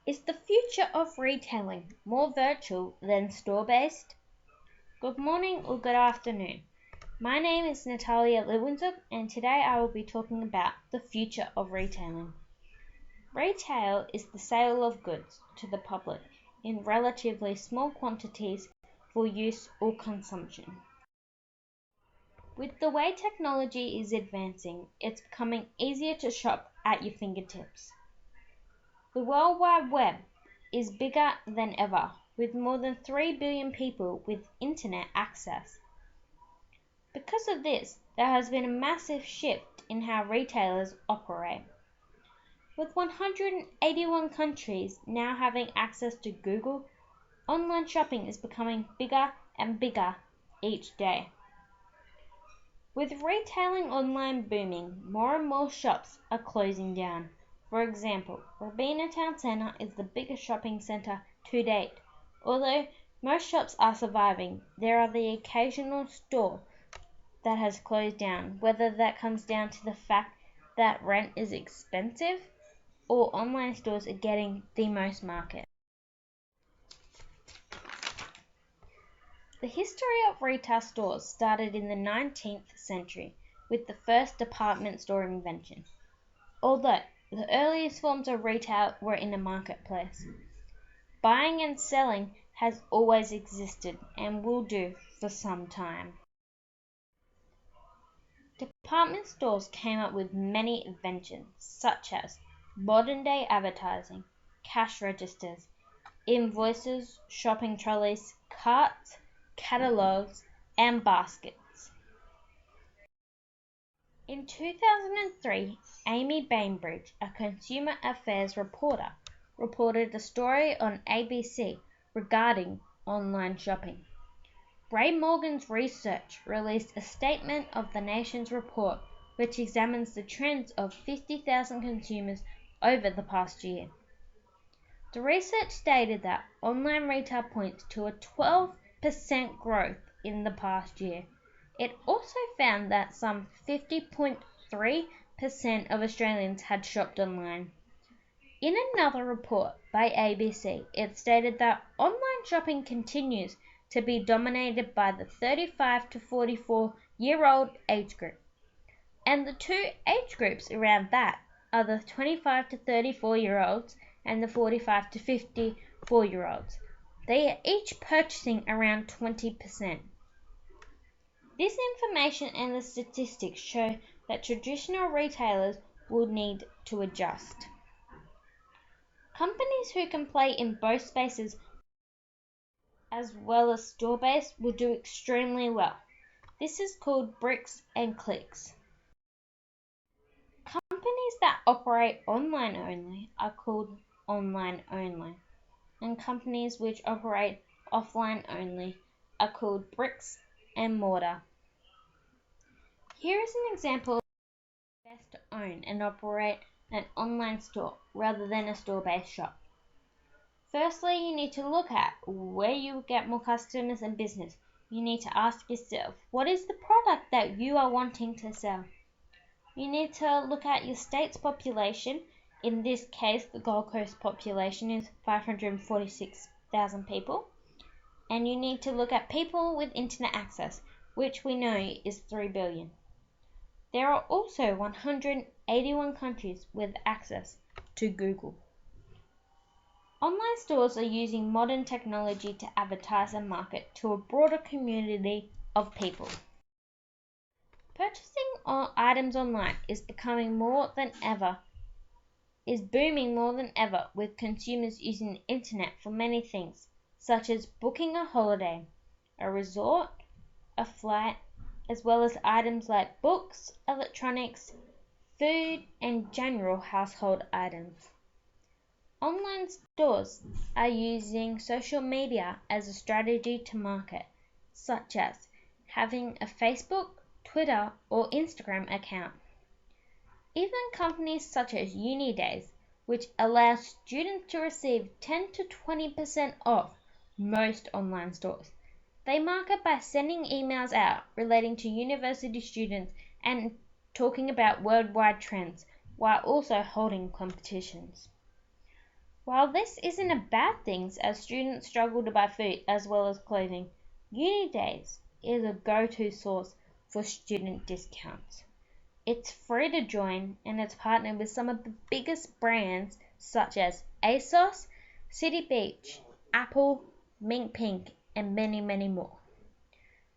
Is the future of retailing more virtual than store-based? Good morning or good afternoon. My name is Natalia Lewinzuk, and today I will be talking about the future of retailing. Retail is the sale of goods to the public in relatively small quantities for use or consumption. With the way technology is advancing, it's becoming easier to shop at your fingertips. The World Wide Web is bigger than ever, with more than 3 billion people with internet access. Because of this, there has been a massive shift in how retailers operate. With 181 countries now having access to Google, online shopping is becoming bigger and bigger each day. With retailing online booming, more and more shops are closing down. For example, Robina Town Centre is the biggest shopping centre to date. Although most shops are surviving, there are the occasional store that has closed down, whether that comes down to the fact that rent is expensive or online stores are getting the most market. The history of retail stores started in the 19th century with the first department store invention. Although the earliest forms of retail were in a marketplace, buying and selling has always existed and will do for some time. Department stores came up with many inventions such as modern-day advertising, cash registers, invoices, shopping trolleys, carts, catalogs, and baskets. In 2003, Amy Bainbridge, a consumer affairs reporter, reported a story on ABC regarding online shopping. Ray Morgan's research released a statement of the nation's report, which examines the trends of 50,000 consumers over the past year. The research stated that online retail points to a 12% growth in the past year. It also found that some 50.3% of Australians had shopped online. In another report by ABC, it stated that online shopping continues to be dominated by the 35 to 44-year-old age group. And the two age groups around that are the 25 to 34-year-olds and the 45 to 54-year-olds. They are each purchasing around 20%. This information and the statistics show that traditional retailers will need to adjust. Companies who can play in both spaces as well as store-based will do extremely well. This is called bricks and clicks. Companies that operate online only are called online only, and companies which operate offline only are called bricks and mortar. Here is an example of how best to own and operate an online store rather than a store-based shop. Firstly, you need to look at where you get more customers and business. You need to ask yourself, what is the product that you are wanting to sell? You need to look at your state's population. In this case, the Gold Coast population is 546,000 people. And you need to look at people with internet access, which we know is 3 billion. There are also 181 countries with access to Google. Online stores are using modern technology to advertise and market to a broader community of people. Purchasing items online is booming more than ever, with consumers using the internet for many things, such as booking a holiday, a resort, a flight, as well as items like books, electronics, food, and general household items. Online stores are using social media as a strategy to market, such as having a Facebook, Twitter, or Instagram account. Even companies such as UniDays, which allow students to receive 10 to 20% off most online stores. They market by sending emails out relating to university students and talking about worldwide trends, while also holding competitions. While this isn't a bad thing as students struggle to buy food as well as clothing, Uni Days is a go-to source for student discounts. It's free to join and it's partnered with some of the biggest brands such as ASOS, City Beach, Apple, Mink Pink, and many, many more.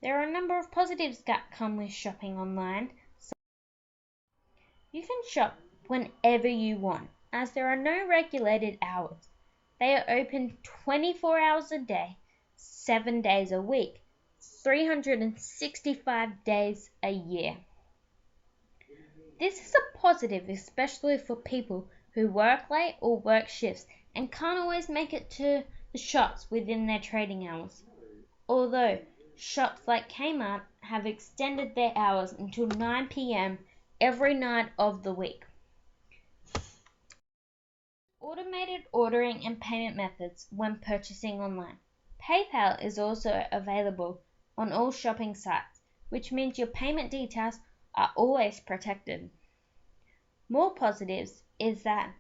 There are a number of positives that come with shopping online. You can shop whenever you want, as there are no regulated hours. They are open 24 hours a day, 7 days a week, 365 days a year. This is a positive, especially for people who work late or work shifts and can't always make it to the shops within their trading hours. Although shops like Kmart have extended their hours until 9 p.m. every night of the week. Automated ordering and payment methods when purchasing online. PayPal is also available on all shopping sites, which means your payment details are always protected. More positives is that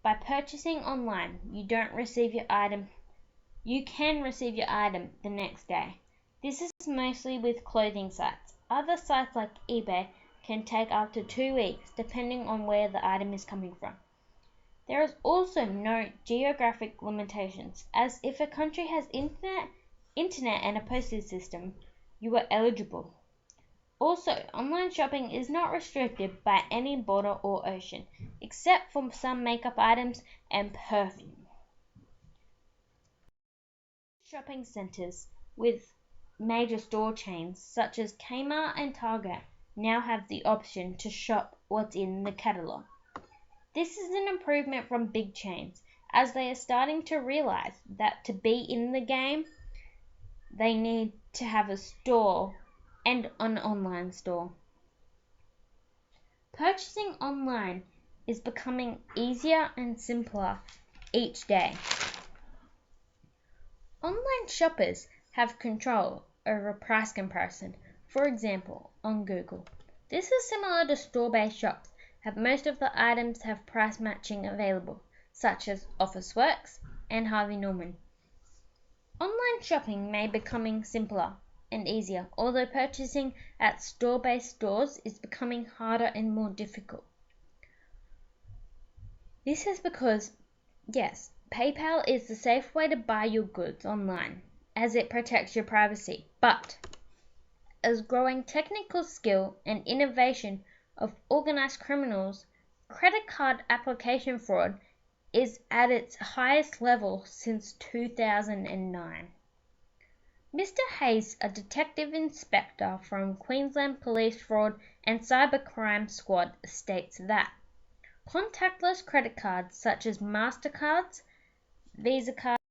by purchasing online, you can receive your item the next day. This is mostly with clothing sites. Other sites like eBay can take up to 2 weeks depending on where the item is coming from. There is also no geographic limitations, as if a country has internet and a postage system, you are eligible. Also, online shopping is not restricted by any border or ocean, except for some makeup items and perfume. Shopping centers with major store chains such as Kmart and Target now have the option to shop what's in the catalog. This is an improvement from big chains, as they are starting to realize that to be in the game, they need to have a store and an online store. Purchasing online is becoming easier and simpler each day. Online shoppers have control over price comparison, for example, on Google. This is similar to store-based shops, as most of the items have price matching available, such as Officeworks and Harvey Norman. Online shopping may be becoming simpler and easier, although purchasing at store-based stores is becoming harder and more difficult. This is because, yes, PayPal is the safe way to buy your goods online, as it protects your privacy, but as growing technical skill and innovation of organized criminals, credit card application fraud is at its highest level since 2009. Mr. Hayes, a detective inspector from Queensland Police Fraud and Cybercrime Squad, states that contactless credit cards such as MasterCards, Visa cards,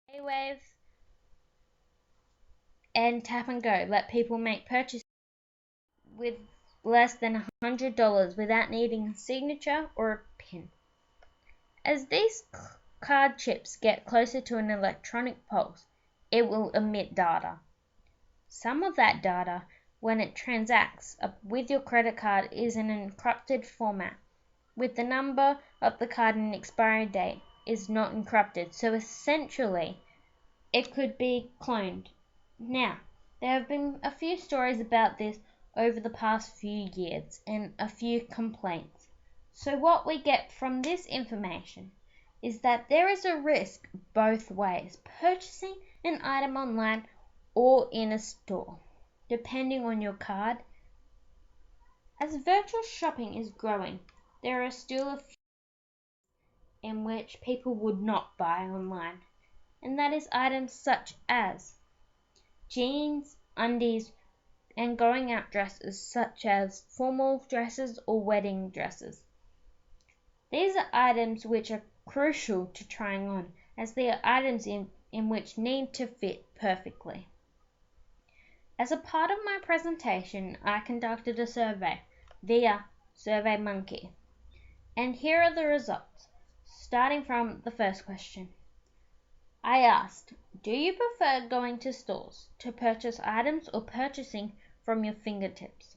PayWave, and Tap and Go let people make purchases with less than $100 without needing a signature or a PIN. As these card chips get closer to an electronic pulse, it will emit data. Some of that data, when it transacts with your credit card, is in an encrypted format, with the number of the card and expiry date is not encrypted, so essentially it could be cloned. Now, there have been a few stories about this over the past few years and a few complaints. So what we get from this information is that there is a risk both ways, purchasing an item online or in a store, depending on your card. As virtual shopping is growing, there are still a few in which people would not buy online, and that is items such as jeans, undies, and going out dresses such as formal dresses or wedding dresses. These are items which are crucial to trying on, as they are items in which need to fit perfectly. As a part of my presentation, I conducted a survey via SurveyMonkey, and here are the results, starting from the first question. I asked, do you prefer going to stores to purchase items or purchasing from your fingertips?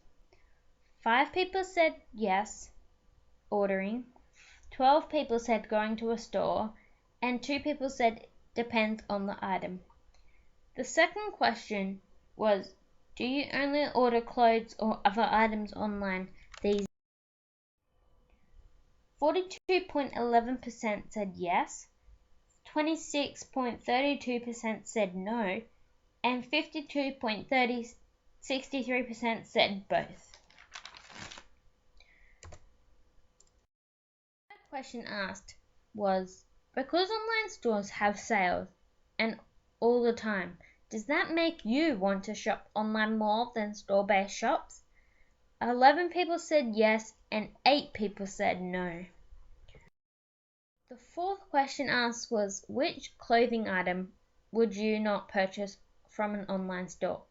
5 people said yes, ordering. 12 people said going to a store, and 2 people said depends on the item. The second question was, do you only order clothes or other items online these days? 42.11% said yes, 26.32% said no, and 52.63% said both. The question asked was, because online stores have sales and all the time, does that make you want to shop online more than store-based shops? 11 people said yes and 8 people said no. The fourth question asked was, which clothing item would you not purchase from an online store?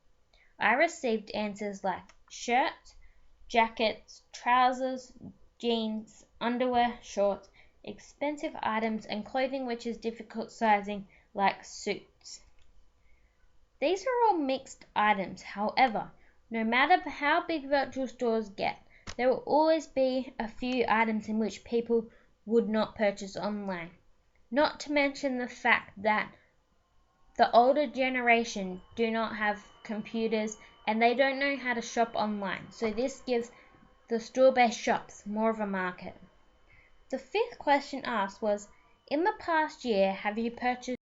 I received answers like shirts, jackets, trousers, jeans, underwear, shorts, expensive items, and clothing which is difficult sizing like suits. These are all mixed items. However, no matter how big virtual stores get, there will always be a few items in which people would not purchase online. Not to mention the fact that the older generation do not have computers and they don't know how to shop online, so this gives the store-based shops more of a market. The fifth question asked was, in the past year, have you purchased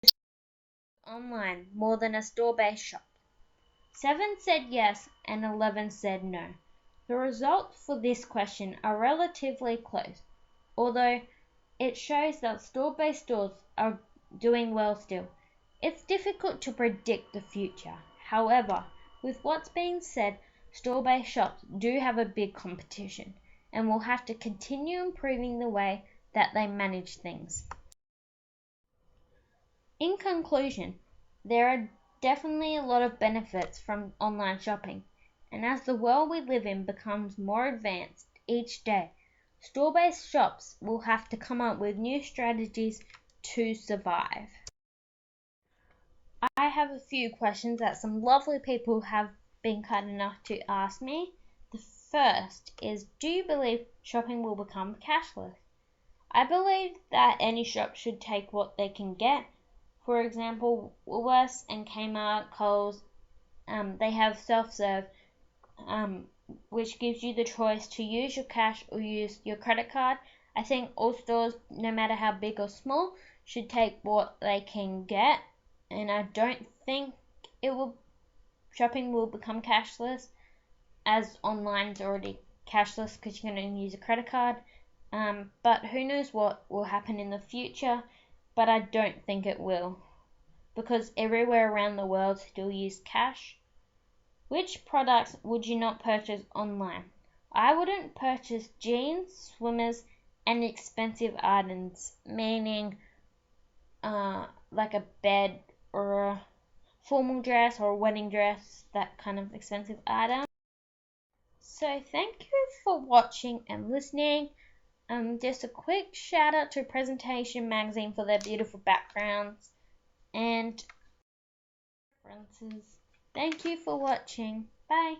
online more than a store-based shop? 7 said yes and 11 said no. The results for this question are relatively close, although it shows that store-based stores are doing well still. It's difficult to predict the future. However, with what's being said, store-based shops do have a big competition and will have to continue improving the way that they manage things. In conclusion, there are definitely a lot of benefits from online shopping, and as the world we live in becomes more advanced each day, store-based shops will have to come up with new strategies to survive. I have a few questions that some lovely people have been kind enough to ask me. The first is, do you believe shopping will become cashless? I believe that any shop should take what they can get. For example, Woolworths and Kmart, Coles, they have self-serve, which gives you the choice to use your cash or use your credit card. I think all stores, no matter how big or small, should take what they can get, and I don't think shopping will become cashless, as online is already cashless because you can only use a credit card. But who knows what will happen in the future, but I don't think it will, because everywhere around the world still use cash. Which products would you not purchase online? I wouldn't purchase jeans, swimmers, and expensive items, meaning like a bed or a formal dress or a wedding dress, that kind of expensive item. So thank you for watching and listening. Just a quick shout out to Presentation Magazine for their beautiful backgrounds and references. Thank you for watching. Bye.